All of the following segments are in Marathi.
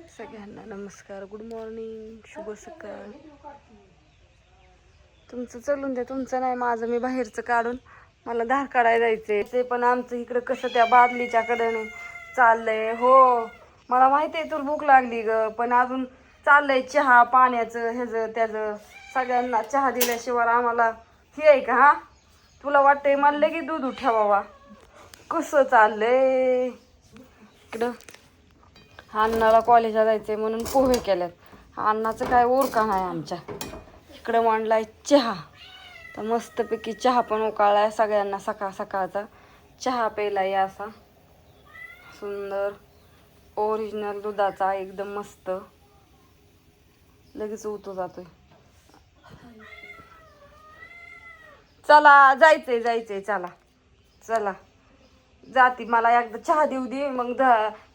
सगळ्यांना नमस्कार, गुड मॉर्निंग, शुभ सकाळ. तुमचं चालून द्या, तुमचं नाही, माझं मी बाहेरचं काढून मला धार काढायला जायचंय. ते पण आमचं इकडं कसं त्या बादलीच्या कडेने चाललंय. हो मला माहिती आहे तुला भूक लागली ग, पण अजून चाललंय चहा पाण्याचं ह्याचं त्याचं. सगळ्यांना चहा दिल्याशिवाय आम्हाला हे आहे का? हा तुला वाटतंय मला लगे दूध ठेवावा? कसं चाललंय इकडं. अण्णाला कॉलेजला जायचंय म्हणून पोहे केल्यात. अण्णाचं काय उरका नाही आमच्या इकडं. मांडलाय चहा, तर मस्तपैकी चहा पण उकाळलाय. सगळ्यांना सकाळ सकाळचा चहा प्यायलाय असा सुंदर ओरिजिनल दुधाचा, एकदम मस्त. लगेच उतो जातोय. चला जायचंय जायचंय, चला चला जाती. मला एकदा चहा देऊ दे, मग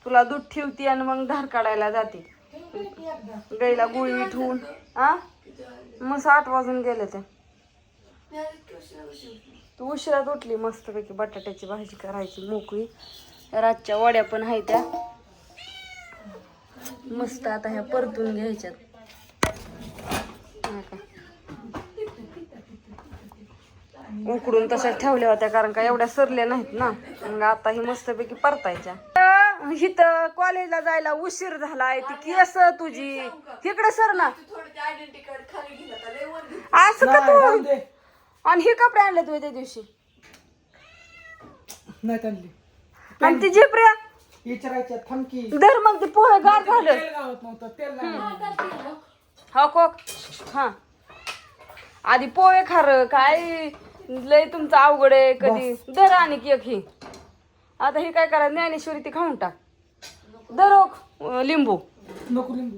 तुला दूध ठेवती आणि मग धार काढायला जाते. गाईला गुळी ठेवून. आ मग 8 वाजून गेले ते. तू उशिरात उठली. मस्तपैकी बटाट्याची भाजी करायची मोकळी. रातच्या वड्या पण आहे त्या मस्त. आता ह्या परतून घ्यायच्यात. उकडून तशाच ठेवल्या होत्या कारण का एवढ्या सरल्या नाहीत ना. मग आता ही मस्तपैकी परतायच्या. इथं कॉलेजला जायला उशीर झालाय. ती केस तुझी इकडे सर ना. असं का तू? आणि हे कपडे आणले तू त्या दिवशी नाही आणली. आणि ती झेपऱ्या विचारायच्या थमकी धर मग. ते पोहे गार झालं. हा कोक. हा आधी पोहे खार काय लय तुमचं अवघड आहे. कधी धर आणि केक. ही आता हे काय करा, ज्ञानेश्वरी ती खाऊन टाक. दरोक लिंबू नको. लिंबू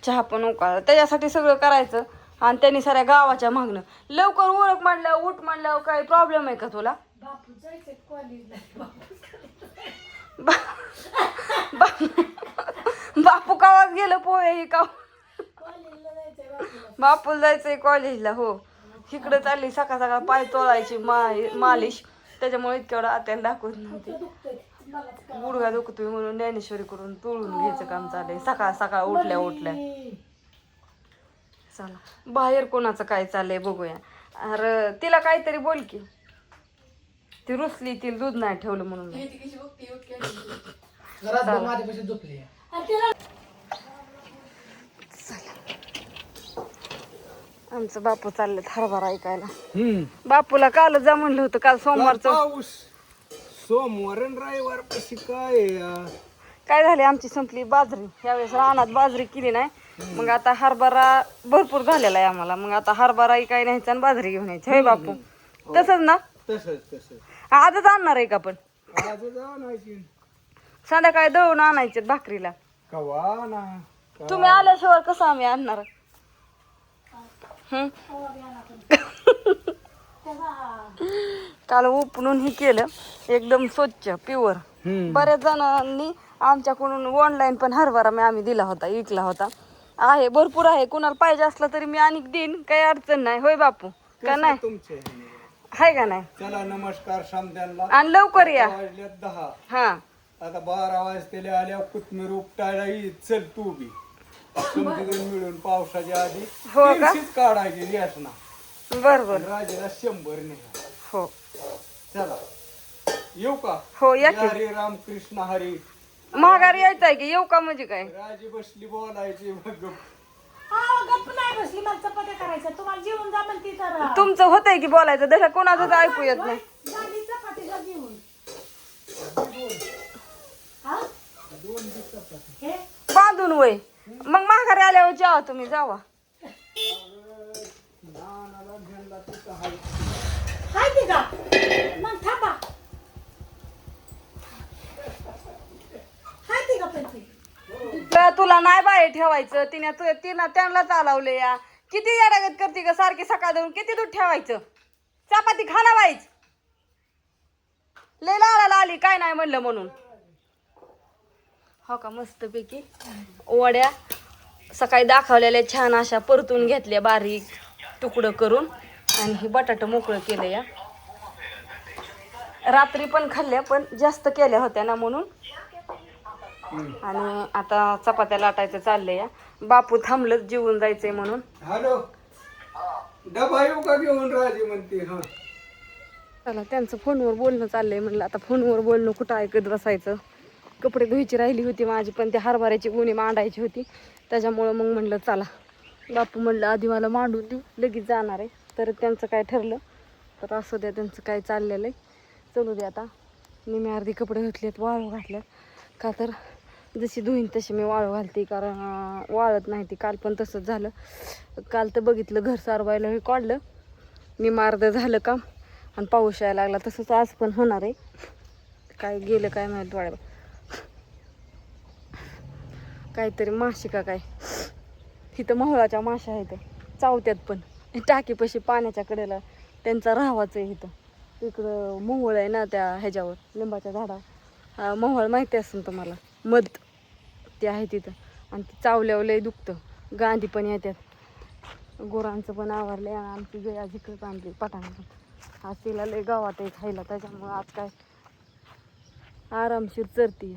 चहा पण उकाळ, त्याच्यासाठी सगळं करायचं. आणि त्यांनी साऱ्या गावाच्या मागणं लवकर ओळख म्हणल्यावर उठ म्हणल्यावर काही प्रॉब्लेम आहे का तुला? बापू कावाच गेलं पोहे ही का? बापूला जायचंय कॉलेजला. हो इकडं चालली सकाळ सकाळ पाय चोळायची मालिश. त्याच्यामुळे इतक्या आत्याला दाखवत नव्हते. गुडघा दुखतोय म्हणून ज्ञानेश्वरी करून तोळून घ्यायचं काम चाललंय सकाळ सकाळ उठल्या उठल्या. चला बाहेर कोणाचं काय चाललंय बघूया. अरे तिला काहीतरी बोल की. ती रुसली, तिला दूध नाही ठेवलं म्हणून. आमचं बापू चाललेत हरभरा ऐकायला. बापूला काल जा म्हणलं होतं. काल सोमवारचं. सोमवार रविवार कशी काय झाली आमची संपली बाजरी. यावेळेस रानात बाजरी केली नाही. मग आता हरभरा भरपूर झालेला आहे आम्हाला. मग आता हरभरा काय न्यायचा आणि बाजरी घेऊन यायची. होय बापू तसंच ना? तसंच आजच आणणार आहे का? पण संध्याकाळी दळून आणायचे भाकरीला. तुम्ही आल्याशिवाय कसं आम्ही आणणार? काल उपणून हे केलं एकदम स्वच्छ प्युअर. बऱ्याच जणांनी आमच्याकडून ऑनलाईन पण हरभरा आम्ही दिला होता, विकला होता. आहे भरपूर आहे. कुणाला पाहिजे असला तरी मी आणि देईन, काही अडचण नाही. होय बापू का नाही? तुमचे आहे का नाही? चला नमस्कार समद्यांना. आणि लवकर या. 10 हा आता 12 वाजतेले आल्यावर कोथमीर उपटायला चल तू बी. मिळून पावसाच्या आधी हो का? काढायची यास ना. बरोबर. राजाला 100 नाही. हो चला येऊ का? हो या की. हरे रामकृष्ण हरी. माघारी यायचं आहे की येऊ का? म्हणजे काय राजी बसली बोलायची. तुमचं होतंय की बोलायचं. तसं कोणाचं ऐकू येत नाही. बांधून वय मग माघारी आल्यावर जावा तुम्ही. जावा तुला नाही बाहेर ठेवायचं. तिनं त्यांना चालवले. या किती येडागत करते ग सारखी. सकाळ देऊन किती दूध ठेवायचं? चपाती खाना बाईच. लय लाला आली काय नाही म्हणलं म्हणून. हो का? मस्त पैकी वड्या सकाळी दाखवलेल्या छान अशा परतून घेतल्या बारीक तुकडं करून. आणि हे बटाटा मोकळं केलं. या रात्री पण खाल्ल्या पण जास्त केल्या होत्या ना म्हणून आणि आता चपात्या लाटायचं चाललंय या. बापू थांबलंच जेवून जायचंय म्हणून. हॅलो डबा येऊ का घेऊन राजी म्हणते हा. चला त्यांचं फोनवर बोलणं चाललंय, म्हणलं आता फोनवर बोलणं कुठं ऐकत बसायचं. कपडे धुवायची राहिली होती माझी, पण त्या हरभऱ्याची गुणी मांडायची होती, त्याच्यामुळं मग म्हणलं चला. बापू म्हणलं आधी मला मांडून देऊ, लगेच जाणार आहे. तर त्यांचं काय ठरलं तर असू द्या, त्यांचं काय चाललेलं आहे चलू द्या. आता मी अर्धी कपडे घातलेत, वाळू घातल्यात. का तर जशी धुईन तशी मी वाळू घालते, कारण वाळत नाही ती. काल पण तसंच झालं. काल तर बघितलं घर सारवायला हे काढलं, निमार्द झालं काम आणि पाऊस यायला लागला. तसंच आज पण होणार आहे. काय गेलं काय माहीत वाढ, काहीतरी माशी का काय. इथं मोहळाच्या माश्या आहेत, चावत्यात पण. टाकीपाशी पाण्याच्या कडेला त्यांचा राहावाचं आहे. इथं इकडं मोहळ आहे ना, त्या ह्याच्यावर लिंबाच्या झाडावर. मोहळ माहिती असेल तुम्हाला, मध ते आहे तिथं. आणि ती चावल्यावर लय दुखतं, गांधी पण येतात. गुरांचं पण आवरले आणि आमची गाय आज इकडंच आणली पटांगण. आज तिला लय गावात आहे खायला, त्याच्यामुळं आज काय आरामशीर चरती.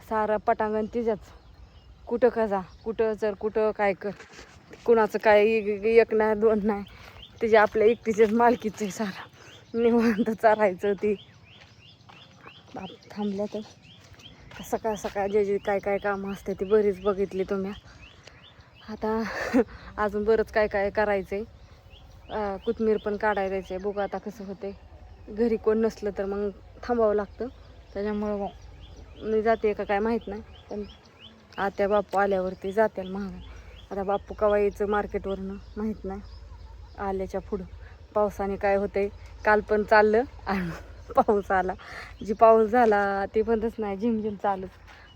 सारा पटांगण तिच्याच. कुठं का जा, कुठं चर, कुठं काय कर, कुणाचं काय एक नाही दोन नाही, तिचे आपल्या एकटीचेच मालकीचं आहे सारा. निवांत चारायचं. ती बाप थांबल्या तर सकाळ सकाळ जे काय काय कामं असते ती बरीच बघितली तुम्ही. आता अजून बरंच काय काय करायचं आहे. कोथिंबीर पण काढायला जायचं आहे. बघू आता कसं होते. घरी कोण नसलं तर मग थांबावं लागतं, त्याच्यामुळं मी जाते का काय माहीत नाही. पण आत्या बापू आल्यावरती जाते महाग. आता बापू केव्हा यायचं मार्केटवरनं माहीत नाही. आल्याच्या पुढं पावसाने काय होतंय. काल पण चाललं आणि पाऊस आला. जी पाऊस झाला ते बंदच नाही, झिमझिम चालूच.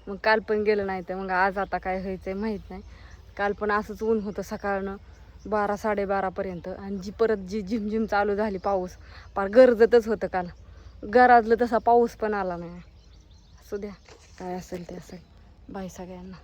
मग काल पण गेलं नाही, तर मग आज आता काय व्हायचं आहे माहीत नाही. काल पण असंच ऊन होतं सकाळनं 12-12:30पर्यंत, आणि जी झिमझिम चालू झाली पाऊस, फार गरजतच होतं काल. गरजलं तसा पाऊस पण आला नाही. असू द्या, काय असेल ते असेल. बाय सगळ्यांना.